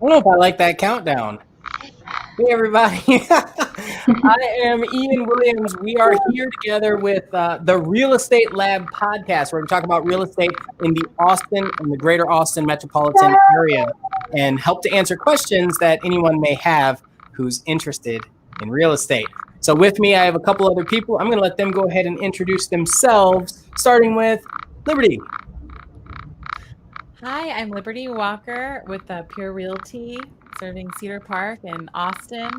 don't know if I like that countdown. Hey, everybody. I am Ian Williams. We are here together with the Real Estate Lab podcast, where we talk about real estate in the Austin and the greater Austin metropolitan area and help to answer questions that anyone may have who's interested in real estate. So with me, I have a couple other people. I'm going to let them go ahead and introduce themselves, starting with Liberty. Hi, I'm Liberty Walker with Pure Realty, serving Cedar Park and Austin,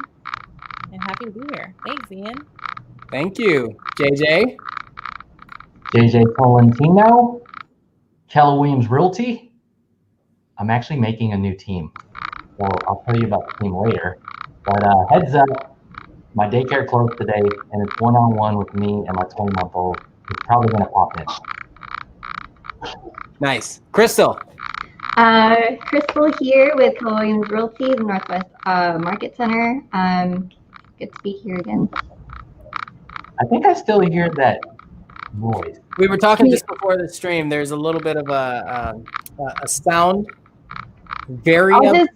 and happy to be here. Thanks, Ian. Thank you. JJ. JJ Tolentino, Keller Williams Realty. I'm actually making a new team. So I'll tell you about the team later. But heads up, my daycare closed today, and it's one-on-one with me and my 20-month-old. It's probably going to pop in. Nice. Crystal. Crystal here with Keller Williams Realty, the Northwest Market Center. Good to be here again. I think I still hear that noise. We were talking just before the stream. There's a little bit of a sound variable.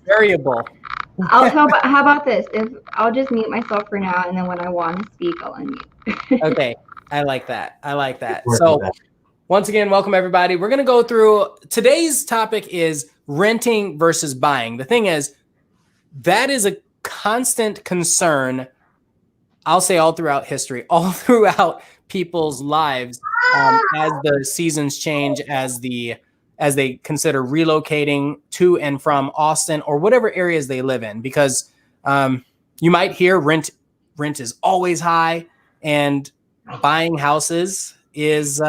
How about this? I'll just mute myself for now, and then when I want to speak, I'll unmute. Okay, I like that. So, once again, welcome everybody. We're going to go through today's topic is renting versus buying. The thing is, that is a constant concern. I'll say all throughout history, all throughout people's lives, as the seasons change, as they consider relocating to and from Austin or whatever areas they live in, because you might hear rent is always high and buying houses is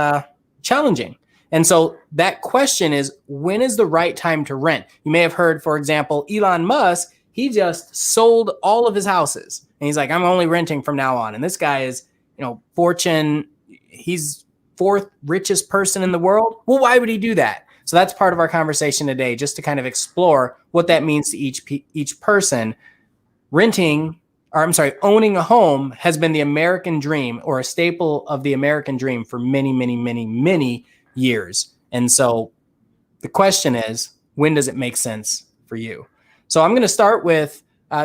challenging. And so that question is, when is the right time to rent? You may have heard, for example, Elon Musk, he just sold all of his houses and he's like, I'm only renting from now on. And this guy is, Fortune, he's fourth richest person in the world. Well, why would he do that? So that's part of our conversation today, just to kind of explore what that means to each person. Owning a home has been the American dream, or a staple of the American dream, for many, many, many, many years. And so the question is, when does it make sense for you? So I'm going to start with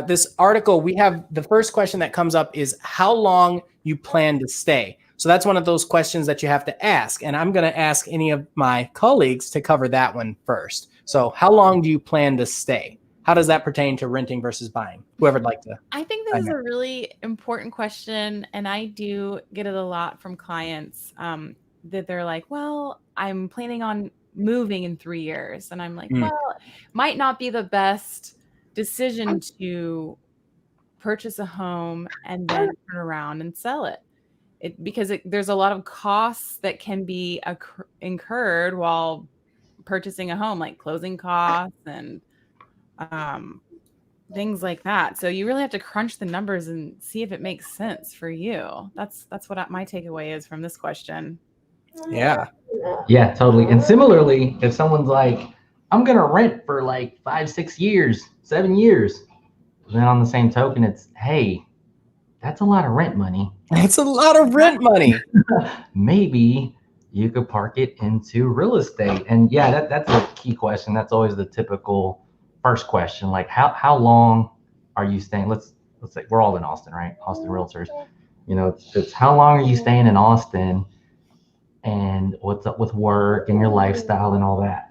this article. We have the first question that comes up is how long you plan to stay. So that's one of those questions that you have to ask. And I'm going to ask any of my colleagues to cover that one first. So how long do you plan to stay? How does that pertain to renting versus buying? Whoever'd like to. I think this is a really important question. And I do get it a lot from clients that they're like, well, I'm planning on moving in 3 years. And I'm like, well, it might not be the best decision to purchase a home and then turn around and sell it. Because there's a lot of costs that can be incurred while purchasing a home, like closing costs and things like that. So you really have to crunch the numbers and see if it makes sense for you. That's what my takeaway is from this question. Yeah, totally. And similarly, if someone's like, I'm going to rent for like 5, 6 years, 7 years, then on the same token, it's, hey, that's a lot of rent money. It's a lot of rent money. Maybe you could park it into real estate. And yeah, that's a key question. That's always the typical first question. Like, how long are you staying? Let's say we're all in Austin, right? Austin realtors. It's how long are you staying in Austin, and what's up with work and your lifestyle and all that.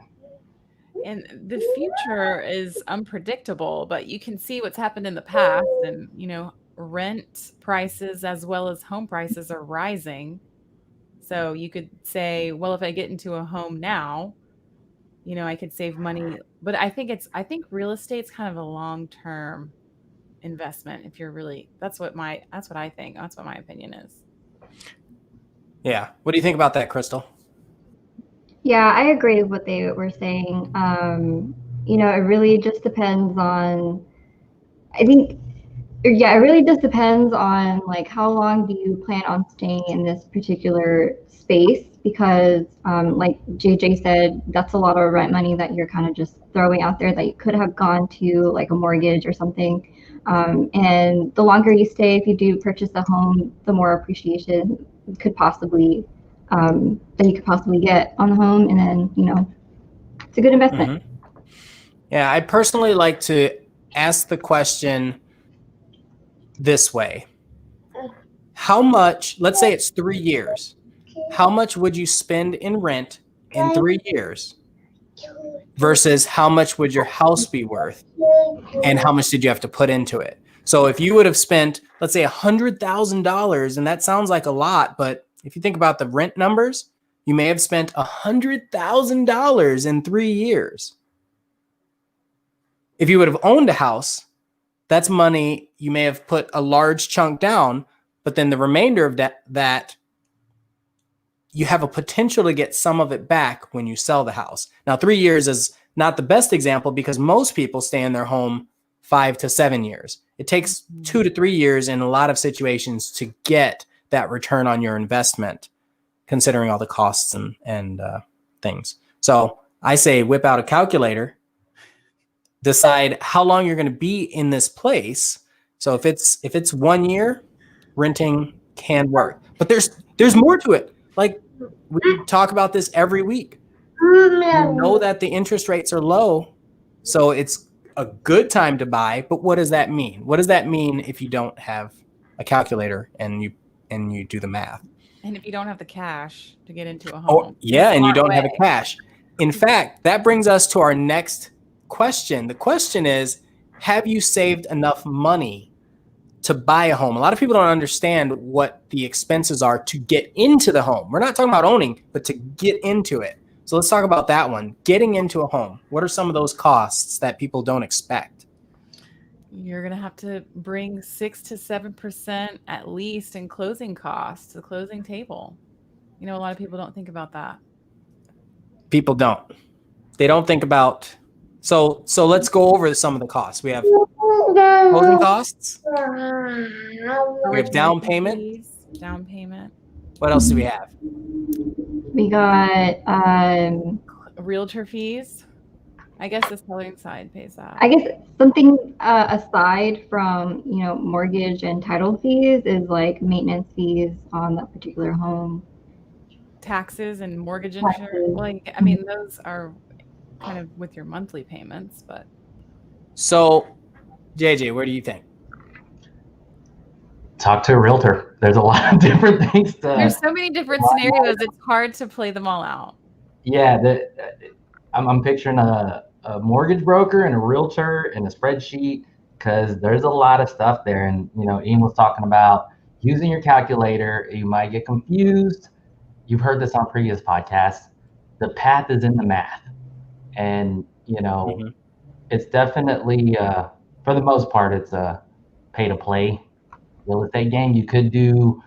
And the future is unpredictable, but you can see what's happened in the past, and rent prices as well as home prices are rising. So you could say, well, if I get into a home now, I could save money. But I think real estate's kind of a long-term investment. If you're really, that's what I think. That's what my opinion is. Yeah. What do you think about that, Crystal? Yeah, I agree with what they were saying. It really just depends on, it really just depends on like how long do you plan on staying in this particular space, because like JJ said, that's a lot of rent money that you're kind of just throwing out there that you could have gone to like a mortgage or something. And the longer you stay, if you do purchase a home, the more appreciation that you could possibly get on the home, and then it's a good investment. Yeah, I personally like to ask the question this way. How much, let's say it's 3 years, how much would you spend in rent in 3 years versus how much would your house be worth and how much did you have to put into it? So if you would have spent, let's say $100,000, and that sounds like a lot, but if you think about the rent numbers, you may have spent $100,000 in 3 years. If you would have owned a house, that's money you may have put a large chunk down, but then the remainder of that you have a potential to get some of it back when you sell the house. Now, 3 years is not the best example because most people stay in their home 5 to 7 years. It takes 2 to 3 years in a lot of situations to get that return on your investment, considering all the costs and things. So I say whip out a calculator, decide how long you're going to be in this place. So if it's 1 year, renting can work. But there's more to it. Like we talk about this every week. You know that the interest rates are low, so it's a good time to buy. But what does that mean? What does that mean if you don't have a calculator and you do the math? And if you don't have the cash to get into a home. Oh, yeah, and you don't have a cash. In fact, that brings us to our next question. The question is, have you saved enough money to buy a home? A lot of people don't understand what the expenses are to get into the home. We're not talking about owning, but to get into it. So let's talk about that one. Getting into a home. What are some of those costs that people don't expect? You're going to have to bring 6 to 7% at least in closing costs to the closing table. You know, a lot of people don't think about that. People don't. They don't think about. So let's go over some of the costs. We have closing costs. We have down payment. Down payment. What else do we have? We got realtor fees. I guess the selling side pays that. I guess something aside from, mortgage and title fees is like maintenance fees on that particular home. Taxes and mortgage insurance. Like, I mean, those are kind of with your monthly payments, but. So, JJ, what do you think? Talk to a realtor. There's a lot of different things There's so many different scenarios. It's hard to play them all out. Yeah, I'm picturing a mortgage broker and a realtor and a spreadsheet because there's a lot of stuff there. And, Ian was talking about using your calculator. You might get confused. You've heard this on previous podcasts. The path is in the math. And, it's definitely, for the most part, it's a pay-to-play real estate game. You could do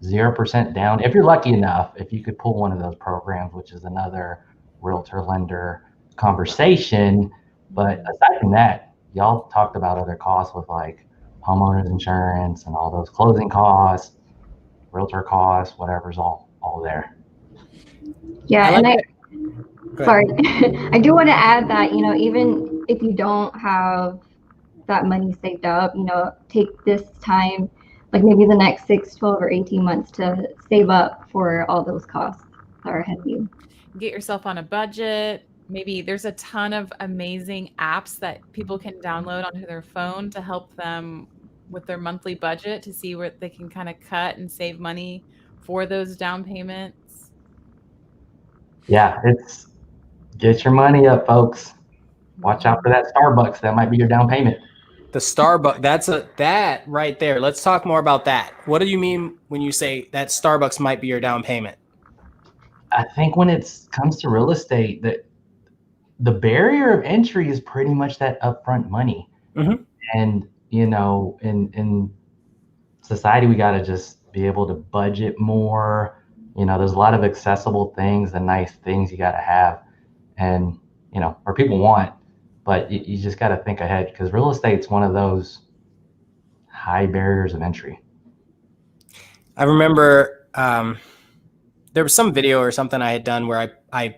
0% down. If you're lucky enough, if you could pull one of those programs, which is another realtor lender conversation. But aside from that, y'all talked about other costs with like homeowners insurance and all those closing costs, realtor costs, whatever's all there. Yeah, sorry, I do want to add that, even if you don't have that money saved up, take this time, like maybe the next 6, 12, or 18 months to save up for all those costs that are ahead of you. Get yourself on a budget. Maybe there's a ton of amazing apps that people can download onto their phone to help them with their monthly budget to see where they can kind of cut and save money for those down payments. Yeah, it's get your money up, folks. Watch out for that Starbucks. That might be your down payment. The Starbucks, that right there. Let's talk more about that. What do you mean when you say that Starbucks might be your down payment? I think when it comes to real estate, that the barrier of entry is pretty much that upfront money. Mm-hmm. And, in society, we got to just be able to budget more. There's a lot of accessible things and nice things you got to have and, or people want, but you just got to think ahead because real estate's one of those high barriers of entry. I remember there was some video or something I had done where I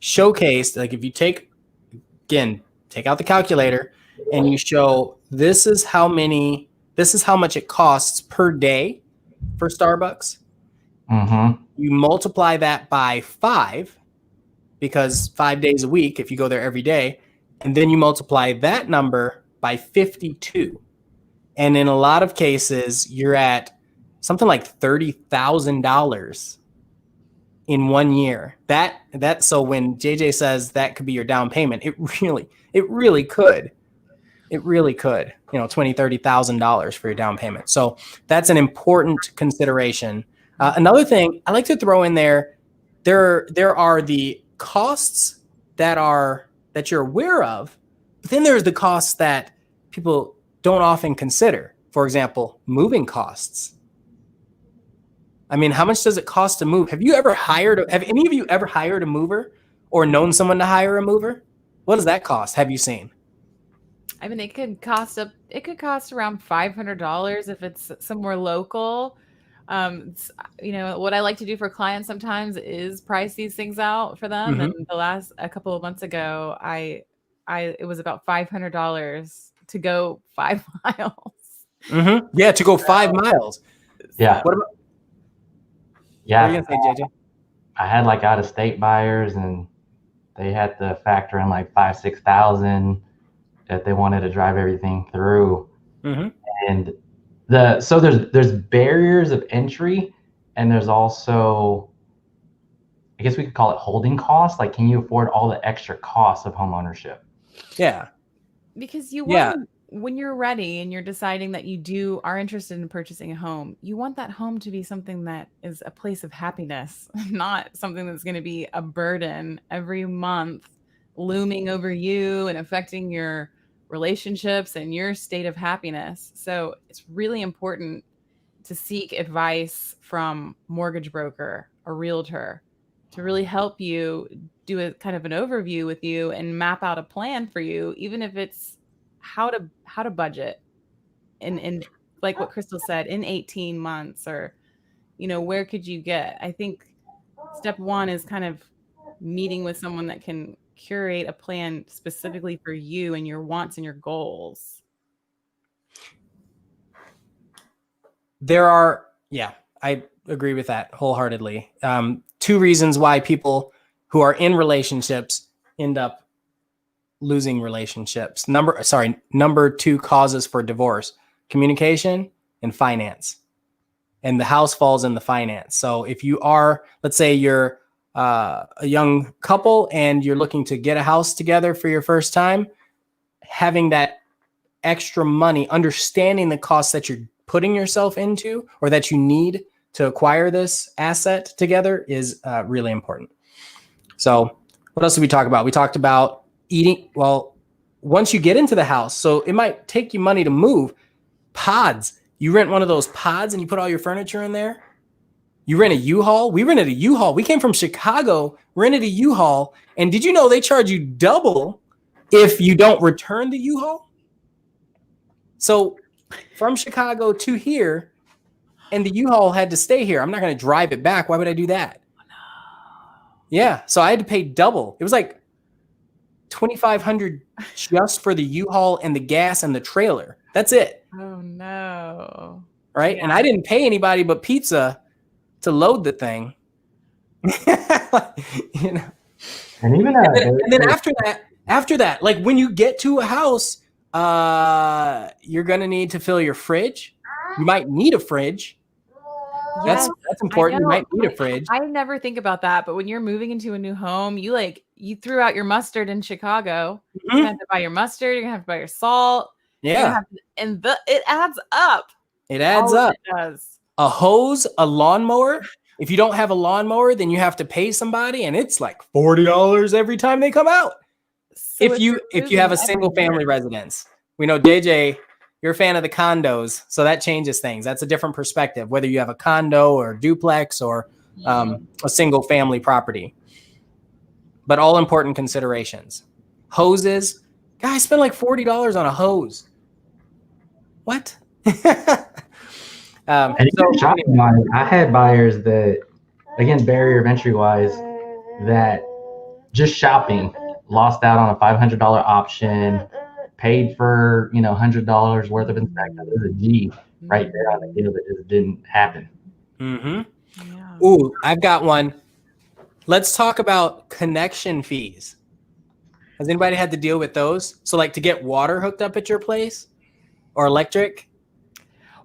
showcased, like if you take out the calculator and you show this is how much it costs per day for Starbucks. Mm-hmm. You multiply that by 5 because 5 days a week, if you go there every day, And then you multiply that number by 52. And in a lot of cases, you're at something like $30,000 in 1 year. So when JJ says that could be your down payment, it really could. It really could, $20,000, $30,000 for your down payment. So that's an important consideration. Another thing I like to throw in there are the costs that you're aware of, but then there's the costs that people don't often consider. For example, moving costs. I mean, how much does it cost to move? Have any of you ever hired a mover or known someone to hire a mover? What does that cost? Have you seen? I mean, it could cost around $500 if it's somewhere local. What I like to do for clients sometimes is price these things out for them. Mm-hmm. And a couple of months ago, it was about $500 to go 5 miles. Mm-hmm. Yeah, to go 5 miles. Yeah. What are you gonna say, JJ? I had like out of state buyers, and they had to factor in like 5,000-6,000 if they wanted to drive everything through. Mm-hmm. And so there's barriers of entry, and there's also, I guess we could call it holding costs. Like, can you afford all the extra costs of home ownership? Yeah. Because when you're ready and you're deciding that you are interested in purchasing a home, you want that home to be something that is a place of happiness, not something that's going to be a burden every month, looming over you and affecting your relationships and your state of happiness. So it's really important to seek advice from mortgage broker or realtor to really help you do a kind of an overview with you and map out a plan for you, even if it's how to budget in like what Crystal said, in 18 months, or where could you get. I think step one is kind of meeting with someone that can curate a plan specifically for you and your wants and your goals. I agree with that wholeheartedly. 2 reasons why people who are in relationships end up losing relationships. Number 2 causes for divorce: communication and finance. And the house falls in the finance. So if you are, let's say you're a young couple and you're looking to get a house together for your first time, having that extra money, understanding the costs that you're putting yourself into or that you need to acquire this asset together is really important. So what else did we talk about? We talked about eating. Well, once you get into the house, so it might take you money to move. Pods. You rent one of those pods and you put all your furniture in there. You rent a U-Haul. We rented a U-Haul. We came from Chicago, rented a U-Haul. And did you know they charge you double if you don't return the U-Haul? So from Chicago to here, and the U-Haul had to stay here. I'm not going to drive it back. Why would I do that? Yeah. So I had to pay double. It was like $2,500 just for the U-Haul and the gas and the trailer. That's it. Oh no. Right. Yeah. And I didn't pay anybody but pizza to load the thing. And even and then after that, like when you get to a house, you're going to need to fill your fridge. You might need a fridge. Yes, that's important. You might need a fridge. I never think about that, but when you're moving into a new home, you threw out your mustard in Chicago. Mm-hmm. You're gonna have to buy your mustard. You're gonna have to buy your salt. Yeah, it adds up. It adds up. It does. A hose, a lawnmower. If you don't have a lawnmower, then you have to pay somebody, and it's like $40 every time they come out. So if you have a single family residence, we know JJ, you're a fan of the condos, so that changes things. That's a different perspective, whether you have a condo or a duplex or a single family property. But all important considerations. Hoses. Guys, spend like $40 on a hose. What? Shopping wise, I had buyers that, again, barrier of entry wise, that just shopping lost out on a $500 option, paid for $100 worth of inspection. There's a G right there on the deal that just didn't happen. Mm-hmm. Yeah. Ooh, I've got one. Let's talk about connection fees. Has anybody had to deal with those? So like to get water hooked up at your place or electric?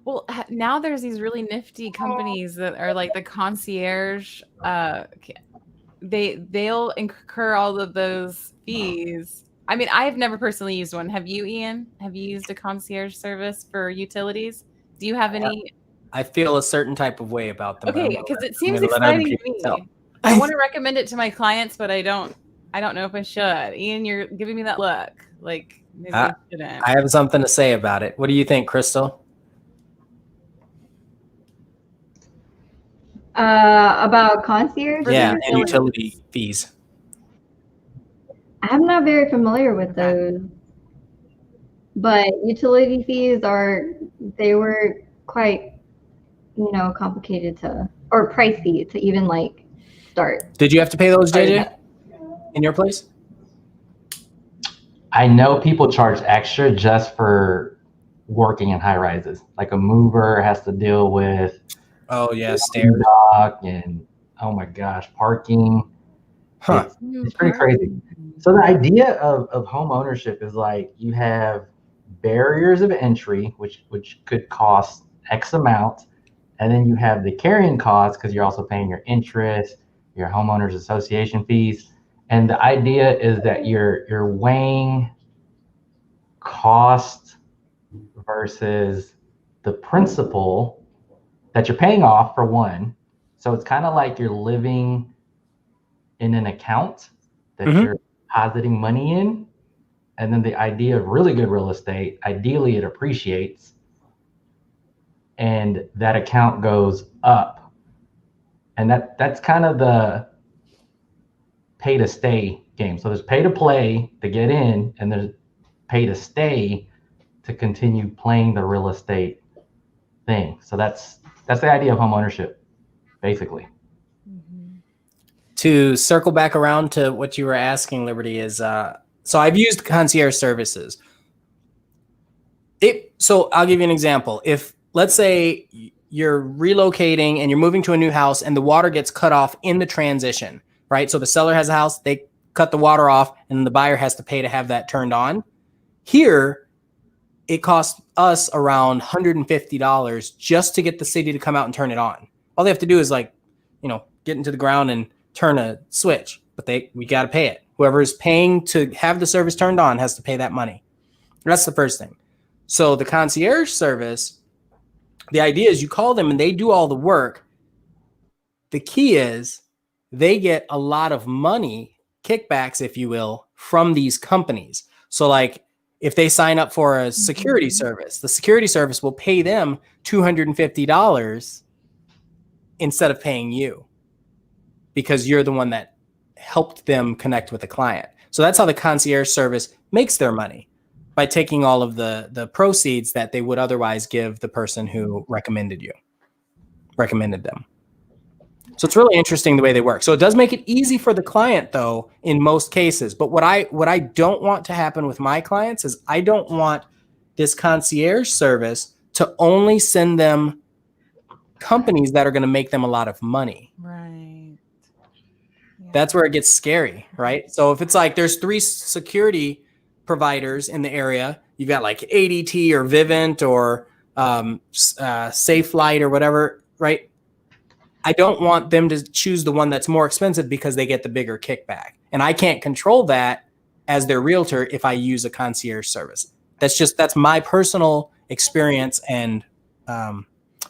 Well, now there's these really nifty companies that are like the concierge. They'll incur all of those fees. I mean, I've never personally used one. Have you, Ian? Have you used a concierge service for utilities? Do you have any? I feel a certain type of way about them. Okay, because it seems exciting to me. I want to recommend it to my clients, but I don't know if I should. Ian, you're giving me that look. Like maybe I shouldn't. I have something to say about it. What do you think, Crystal? About concierge? Yeah, and utility fees. I'm not very familiar with those, but utility fees they were quite, complicated or pricey to even like start. Did you have to pay those, JJ, in your place? I know people charge extra just for working in high rises. Like a mover has to deal with stairs and oh my gosh, parking. Huh. It's pretty crazy. So the idea of home ownership is like you have barriers of entry, which could cost X amount, and then you have the carrying costs because you're also paying your interest, your homeowners association fees, and the idea is that you're weighing cost versus the principal that you're paying off for one. So it's kind of like you're living in an account that you're depositing money in. And then the idea of really good real estate, ideally it appreciates and that account goes up. And that's kind of the pay to stay game. So there's pay to play to get in, and there's pay to stay to continue playing the real estate thing. So that's the idea of home ownership, basically. To circle back around to what you were asking, Liberty, is so I've used concierge services. So I'll give you an example. If let's say you're relocating and you're moving to a new house and the water gets cut off in the transition, right? So the seller has a house, they cut the water off, and then the buyer has to pay to have that turned on. Here, it costs us around $150 just to get the city to come out and turn it on. All they have to do is get into the ground and turn a switch, but we got to pay it. Whoever is paying to have the service turned on has to pay that money. That's the first thing. So the concierge service, the idea is you call them and they do all the work. The key is they get a lot of money, kickbacks, if you will, from these companies. So like if they sign up for a security service, the security service will pay them $250 instead of paying you because you're the one that helped them connect with the client. So that's how the concierge service makes their money, by taking all of the proceeds that they would otherwise give the person who recommended them. So it's really interesting the way they work. So it does make it easy for the client, though, in most cases. But what I don't want to happen with my clients is I don't want this concierge service to only send them companies that are going to make them a lot of money. Right. Yeah. That's where it gets scary, right? So if it's like there's 3 security providers in the area, you've got like ADT or Vivint or Safe Light or whatever, right? I don't want them to choose the one that's more expensive because they get the bigger kickback. And I can't control that as their realtor if I use a concierge service. That's my personal experience and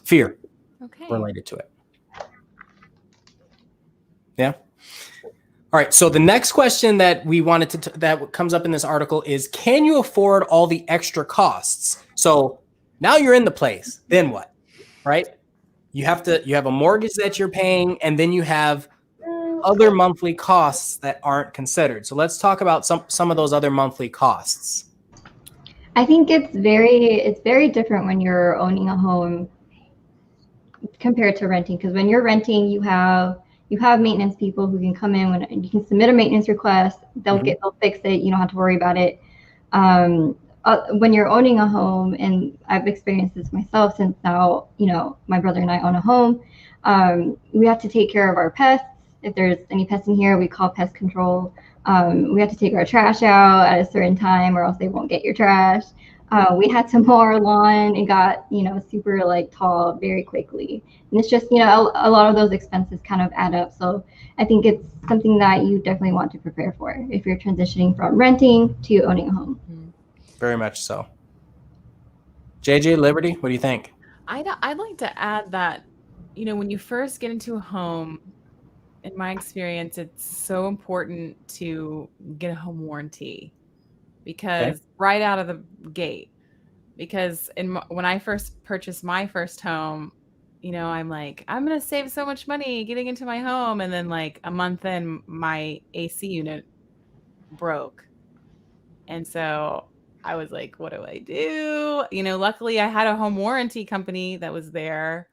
fear related to it. Yeah. All right. So the next question that we wanted that comes up in this article is, can you afford all the extra costs? So now you're in the place, then what? Right? You have a mortgage that you're paying, and then you have other monthly costs that aren't considered. So let's talk about some of those other monthly costs. I think it's very different when you're owning a home compared to renting, because when you're renting, you have maintenance people who can come in when you can submit a maintenance request. They'll fix it. You don't have to worry about it. When you're owning a home, and I've experienced this myself since now, my brother and I own a home, we have to take care of our pests. If there's any pests in here, we call pest control. We had to take our trash out at a certain time or else they won't get your trash. We had to mow our lawn. It got, super like tall very quickly. And it's just, a lot of those expenses kind of add up. So I think it's something that you definitely want to prepare for if you're transitioning from renting to owning a home. Very much so. JJ, Liberty, what do you think? I'd like to add that, when you first get into a home, in my experience, it's so important to get a home warranty because right out of the gate, because when I first purchased my first home, I'm like, I'm going to save so much money getting into my home. And then like a month in, my AC unit broke. And so I was like, what do I do? Luckily I had a home warranty company that was there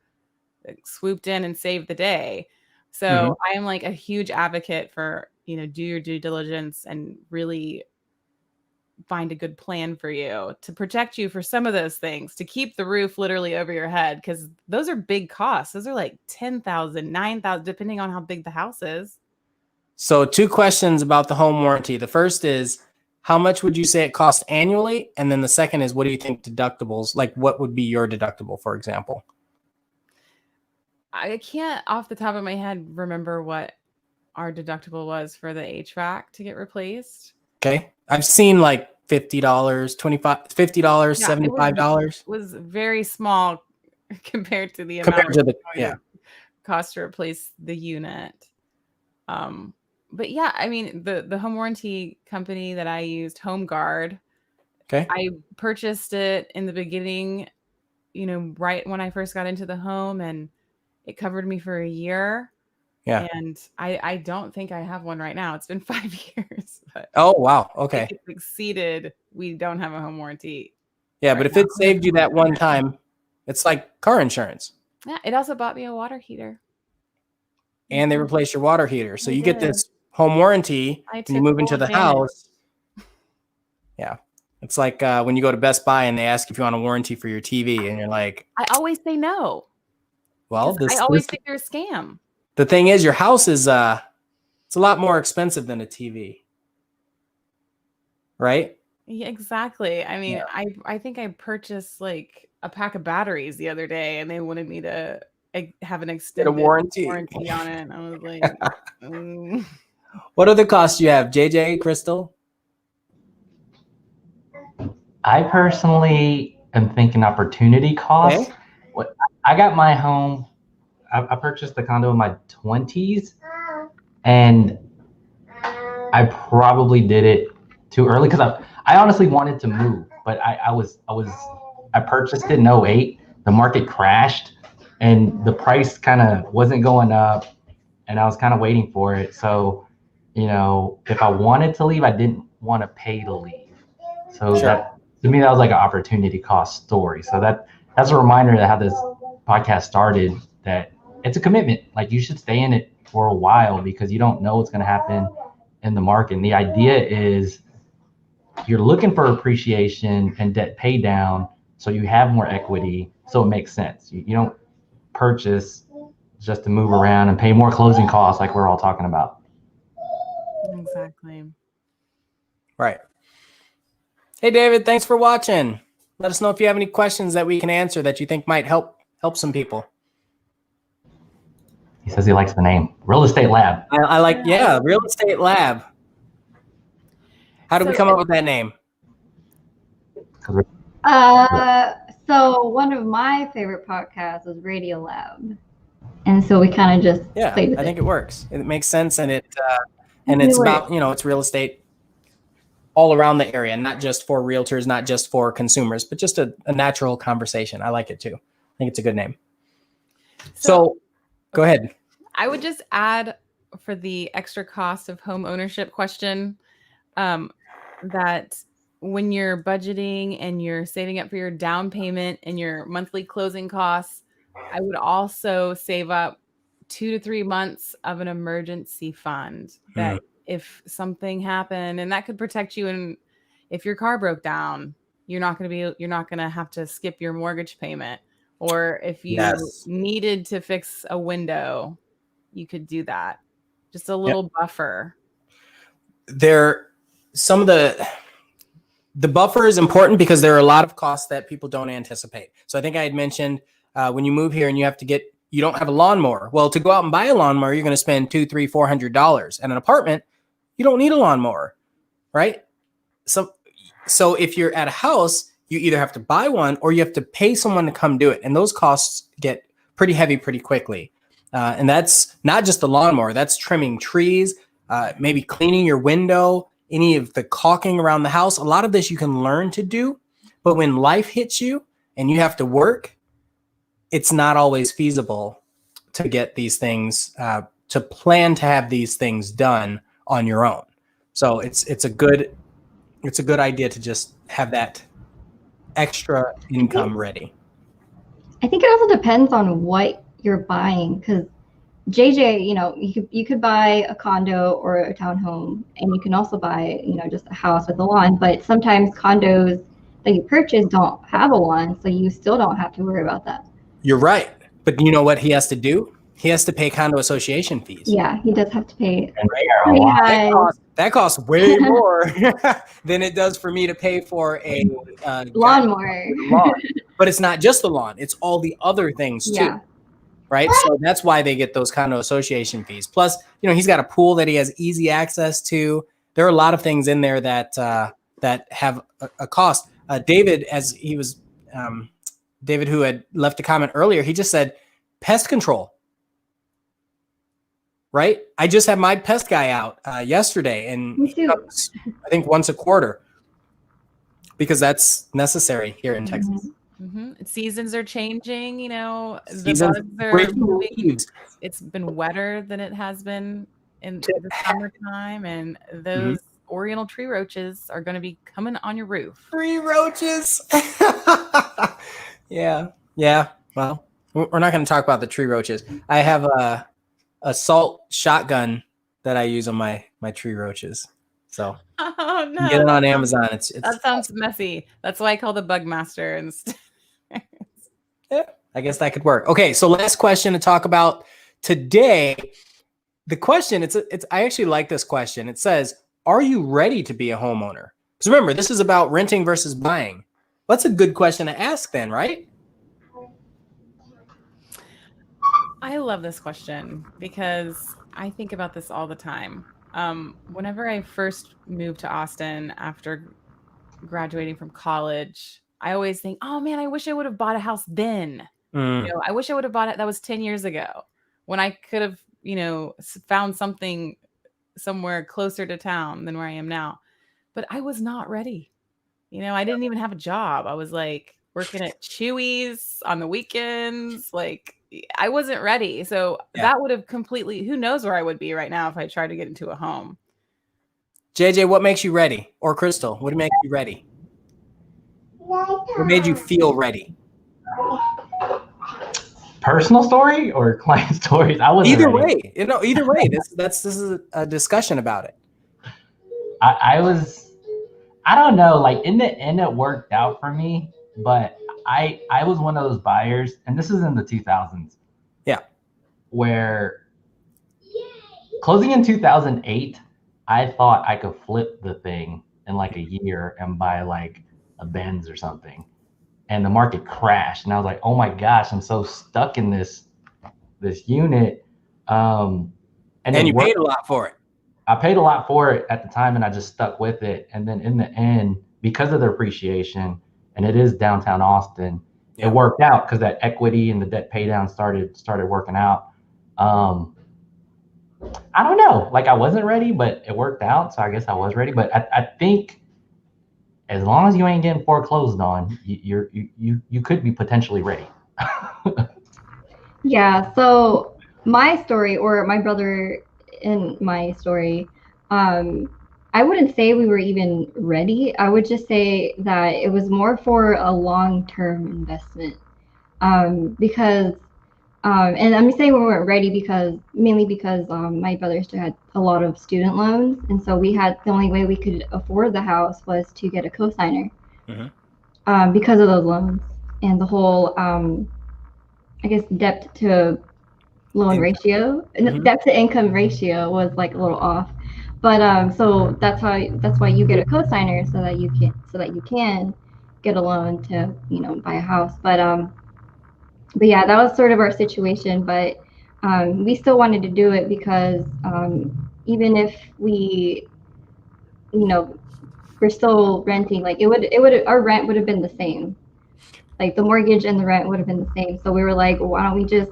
that swooped in and saved the day. So I am like a huge advocate for, do your due diligence and really find a good plan for you to protect you for some of those things, to keep the roof literally over your head. Cause those are big costs. Those are like 10,000, 9,000, depending on how big the house is. So 2 questions about the home warranty. The first is, how much would you say it costs annually? And then the second is, what do you think deductibles, like what would be your deductible, for example? I can't off the top of my head remember what our deductible was for the HVAC to get replaced. Okay. I've seen like $50, $50, $75. It was very small compared to the amount cost to replace the unit. But yeah, I mean, the home warranty company that I used, Home Guard, I purchased it in the beginning, right when I first got into the home, and it covered me for a year. Yeah. And I don't think I have one right now. It's been 5 years. But oh, wow. Okay. if it's exceeded, we don't have a home warranty. Yeah, but if it saved you that one time, it's like car insurance. Yeah, it also bought me a water heater. And they replaced your water heater. So you get this home warranty when you move into the house. Yeah. It's like when you go to Best Buy and they ask if you want a warranty for your TV and you're like, I always say no. Well, I always think you're a scam. The thing is, your house is it's a lot more expensive than a TV. Right? Yeah, exactly. I mean, I think I purchased like a pack of batteries the other day and they wanted me to have an extended warranty on it. I was like, What other costs do you have, JJ, Crystal? I personally am thinking opportunity costs. Okay. I got my home, I purchased the condo in my 20s, and I probably did it too early because I honestly wanted to move, but I purchased it in 08. The market crashed and the price kind of wasn't going up, and I was kind of waiting for it. So, if I wanted to leave, I didn't want to pay to leave. So to me, that was like an opportunity cost story. So that's a reminder that how this podcast started, that it's a commitment. Like, you should stay in it for a while because you don't know what's going to happen in the market. And the idea is you're looking for appreciation and debt pay down so you have more equity, so it makes sense. You don't purchase just to move around and pay more closing costs like we're all talking about. Exactly. Right. Hey, David, thanks for watching. Let us know if you have any questions that we can answer that you think might help some people. He says he likes the name Real Estate Lab. I like, Real Estate Lab. How did we come up with that name? So one of my favorite podcasts was Radio Lab, and so we kind of just played with I think it works. It makes sense, and it's about it's real estate all around the area, not just for realtors, not just for consumers, but just a natural conversation. I like it too. I think it's a good name. So go ahead. I would just add, for the extra cost of home ownership question, that when you're budgeting and you're saving up for your down payment and your monthly closing costs, I would also save up 2 to 3 months of an emergency fund that if something happened, and that could protect you. And if your car broke down, you're not going to have to skip your mortgage payment. Or if you needed to fix a window, you could do that. Just a little buffer. some of the buffer is important because there are a lot of costs that people don't anticipate. So I think I had mentioned when you move here and you don't have a lawnmower. Well, to go out and buy a lawnmower, you're going to spend $200, $300, $400. And an apartment, you don't need a lawnmower, right? So if you're at a house, you either have to buy one or you have to pay someone to come do it. And those costs get pretty heavy pretty quickly. And that's not just the lawnmower, that's trimming trees, maybe cleaning your window, any of the caulking around the house. A lot of this you can learn to do, but when life hits you and you have to work, it's not always feasible to get these things, to plan to have these things done on your own. So it's a good idea to just have that extra income ready. I think it also depends on what you're buying, because JJ, you could buy a condo or a townhome, and you can also buy, just a house with a lawn. But sometimes condos that you purchase don't have a lawn, so you still don't have to worry about that. You're right, but you know what he has to do? He has to pay condo association fees. Yeah, he does have to pay. That costs way more than it does for me to pay for a lawnmower. Lawn. But it's not just the lawn; it's all the other things too. Yeah. Right. So that's why they get those condo association fees. Plus, he's got a pool that he has easy access to. There are a lot of things in there that have a cost. David, David, who had left a comment earlier, he just said pest control. Right. I just had my pest guy out yesterday, and he comes, I think once a quarter, because that's necessary here in Texas. Mm-hmm. Seasons are changing, Seasons, the bugs are moving. leaves. It's been wetter than it has been in the summertime, and those Oriental tree roaches are going to be coming on your roof. Tree roaches. Yeah. Well, we're not going to talk about the tree roaches. I have a salt shotgun that I use on my tree roaches. So oh no, get it on Amazon. It's that sounds messy. That's why I call the bug master instead. Yeah, I guess that could work. Okay, so last question to talk about today. The question, I actually like this question. It says, are you ready to be a homeowner? Because remember, this is about renting versus buying. That's a good question to ask then, right? I love this question because I think about this all the time. Whenever I first moved to Austin after graduating from college, I always think, oh man, I wish I would have bought a house then. I wish I would have bought it. That was 10 years ago when I could have, found something somewhere closer to town than where I am now. But I was not ready. I didn't even have a job. I was like working at Chewy's on the weekends. Like I wasn't ready. So that would have completely, who knows where I would be right now if I tried to get into a home. JJ, what makes you ready? Or Crystal, what makes you ready? What made you feel ready? Personal story or client stories? I wasn't either ready. way. Either way. This is a discussion about it. I don't know. Like in the end, it worked out for me, but I was one of those buyers, and this is in the 2000s. Yeah. Where closing in 2008, I thought I could flip the thing in like a year and buy like a Benz or something, and the market crashed, and I was like, oh my gosh, I'm so stuck in this unit. And you paid a lot for it. I paid a lot for it at the time, and I just stuck with it. And then in the end, because of the appreciation, and it is downtown Austin, it worked out because that equity and the debt pay down started working out. I don't know, like I wasn't ready, but it worked out, so I guess I was ready. But I think as long as you ain't getting foreclosed on, you could be potentially ready. Yeah. So my story, or my brother in my story, I wouldn't say we were even ready. I would just say that it was more for a long-term investment, because and I'm saying we weren't ready mainly because my brother still had a lot of student loans, and so the only way we could afford the house was to get a cosigner, because of those loans and the whole I guess debt to loan ratio, debt to income ratio was like a little off. But so that's why you get a cosigner so that you can get a loan to, buy a house. But yeah, that was sort of our situation. But we still wanted to do it because even if we're still renting, like our rent would have been the same. Like the mortgage and the rent would have been the same. So we were like, well, why don't we just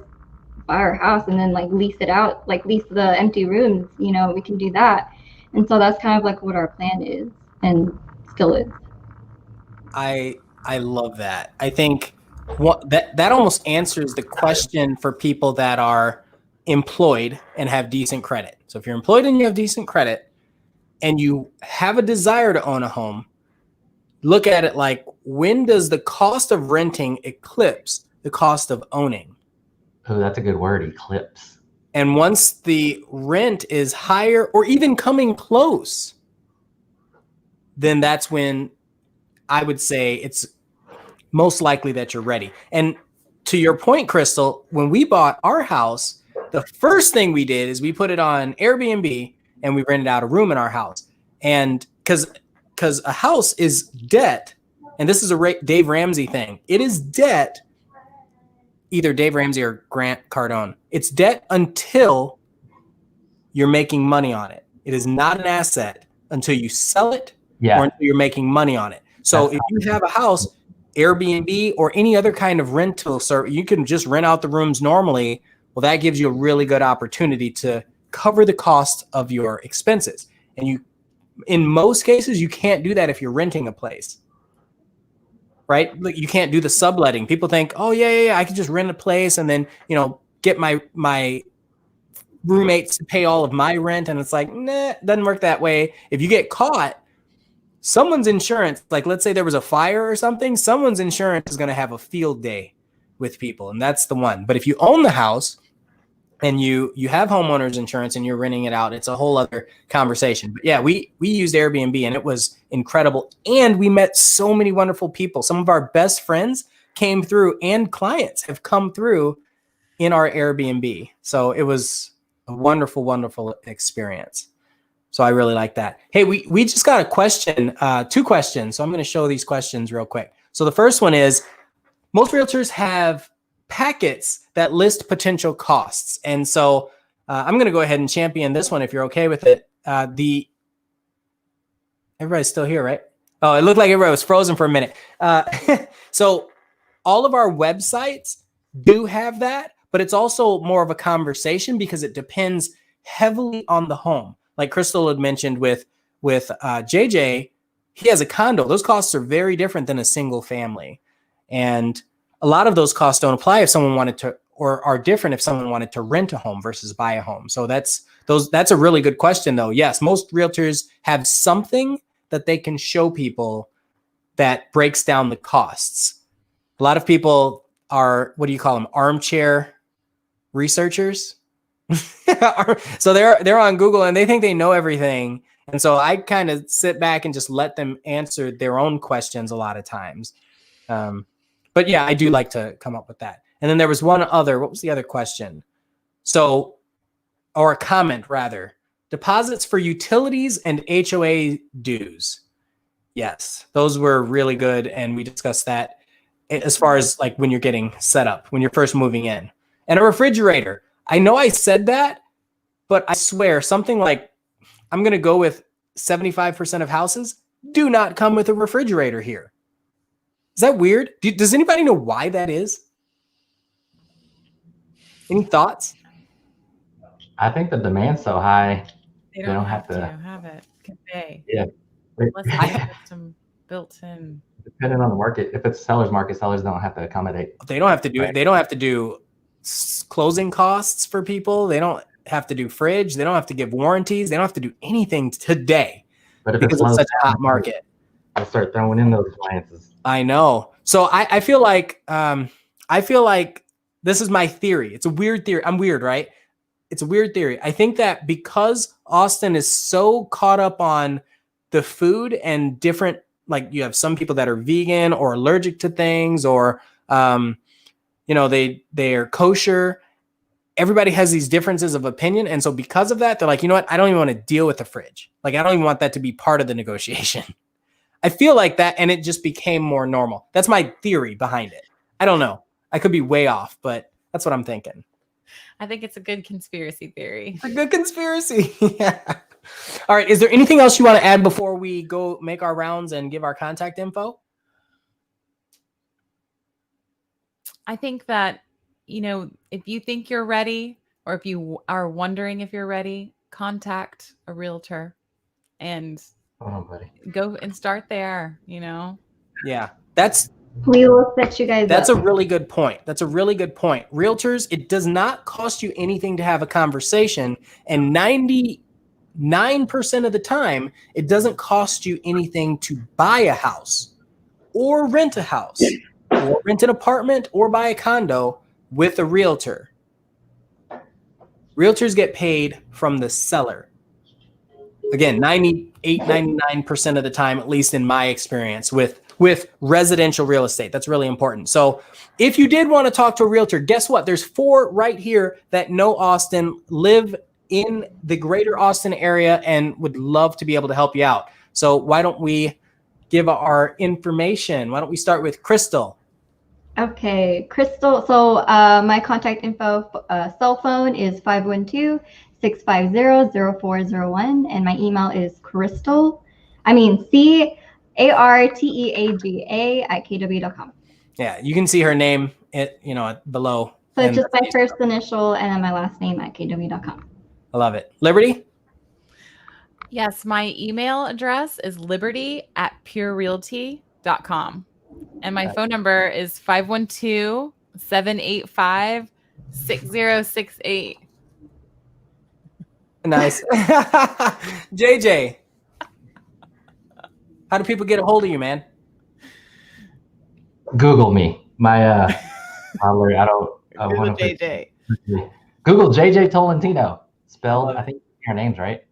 buy our house and then like lease it out, like lease the empty rooms, we can do that. And so that's kind of like what our plan is and still is. I love that. I think that almost answers the question for people that are employed and have decent credit. So if you're employed and you have decent credit and you have a desire to own a home, look at it like, when does the cost of renting eclipse the cost of owning? Oh, that's a good word, eclipse. And once the rent is higher or even coming close, then that's when I would say it's most likely that you're ready. And to your point, Crystal, when we bought our house, the first thing we did is we put it on Airbnb and we rented out a room in our house. And because a house is debt, and this is a Dave Ramsey thing. It is debt, either Dave Ramsey or Grant Cardone. It's debt until you're making money on it. It is not an asset until you sell it or until you're making money on it. So if you have a house, Airbnb or any other kind of rental service, you can just rent out the rooms normally. Well, that gives you a really good opportunity to cover the cost of your expenses. And in most cases, you can't do that if you're renting a place, right? You can't do the subletting. People think, oh yeah, I can just rent a place and then, get my roommates to pay all of my rent. And it's like, nah, it doesn't work that way. If you get caught, someone's insurance, like let's say there was a fire or something, someone's insurance is going to have a field day with people. And that's the one. But if you own the house and you have homeowners insurance and you're renting it out, it's a whole other conversation. But yeah, we used Airbnb and it was incredible. And we met so many wonderful people. Some of our best friends came through and clients have come through in our Airbnb. So it was a wonderful, wonderful experience. So I really like that. Hey, we just got a question, 2 questions. So I'm going to show these questions real quick. So the first one is, most realtors have packets that list potential costs. And so I'm going to go ahead and champion this one if you're okay with it. Everybody's still here, right? Oh, it looked like everybody was frozen for a minute. So all of our websites do have that, but it's also more of a conversation because it depends heavily on the home. Like Crystal had mentioned with JJ, he has a condo. Those costs are very different than a single family. And a lot of those costs don't apply if someone wanted to, or are different if someone wanted to rent a home versus buy a home. So that's a really good question though. Yes, most realtors have something that they can show people that breaks down the costs. A lot of people are, what do you call them? Armchair researchers. So they're on Google and they think they know everything. And so I kind of sit back and just let them answer their own questions a lot of times. But yeah, I do like to come up with that. And then there was one other, what was the other question? So, or a comment rather, deposits for utilities and HOA dues. Yes, those were really good. And we discussed that as far as like when you're getting set up, when you're first moving in. And a refrigerator. I know I said that, but I swear something like, I'm going to go with 75% of houses do not come with a refrigerator here. Is that weird? Does anybody know why that is? Any thoughts? I think the demand's so high. They don't have to have it. Can they? Yeah. Unless they have some built in. Depending on the market, if it's seller's market, sellers don't have to accommodate. They don't have to do it. They don't have to do closing costs for people. They don't have to do fridge. They don't have to give warranties. They don't have to do anything today. But if it's such a hot market, I'll start throwing in those appliances. I know. So I feel like this is my theory. It's a weird theory. I'm weird, right? It's a weird theory. I think that because Austin is so caught up on the food and different, like you have some people that are vegan or allergic to things, or they are kosher. everybody has these differences of opinion. And so because of that, they're like, you know what? I don't even want to deal with the fridge. Like, I don't even want that to be part of the negotiation. I feel like that. And it just became more normal. That's my theory behind it. I don't know. I could be way off, but that's what I'm thinking. I think it's a good conspiracy theory. A good conspiracy. Yeah. All right. Is there anything else you want to add before we go make our rounds and give our contact info? I think that, you know, if you think you're ready, or if you are wondering if you're ready, contact a realtor and go and start there, you know? Yeah. We will set you guys That's up. a really good point. That's a really good point. Realtors, it does not cost you anything to have a conversation. And 99% of the time, it doesn't cost you anything to buy a house or rent a house or rent an apartment or buy a condo with a realtor. Realtors get paid from the seller. Again, 98, 99% of the time, at least in my experience with residential real estate. That's really important. So if you did want to talk to a realtor, guess what? There's 4 right here that know Austin, live in the greater Austin area, and would love to be able to help you out. So why don't we give our information? Why don't we start with Crystal? Okay, Crystal. So my contact info, cell phone is 512-650-0401. And my email is CARTEAGA@kw.com. Yeah, you can see her name below. So it's just my first initial and then my last name at kw.com. I love it. Liberty? Yes, my email address is liberty@purerealty.com. And my phone number is 512-785-6068. Nice. JJ, how do people get a hold of you, man? Google me. My Google JJ. Google JJ Tolentino. Spelled, I think your name's right.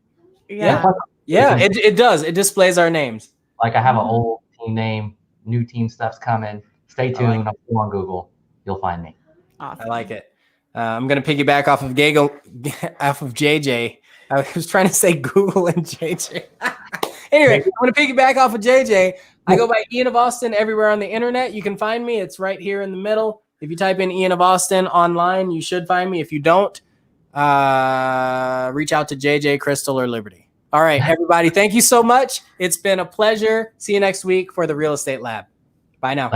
Yeah. It does. It displays our names. Like I have an old team name, new team stuff's coming. Stay tuned. I'm still on Google. You'll find me. Awesome. I like it. I'm going to piggyback off of JJ. I was trying to say Google and JJ. Anyway, I'm going to piggyback off of JJ. I go by Ian of Austin everywhere on the internet. You can find me. It's right here in the middle. If you type in Ian of Austin online, you should find me. If you don't, reach out to JJ, Crystal, or Liberty. All right, everybody. Thank you so much. It's been a pleasure. See you next week for the Real Estate Lab. Bye now.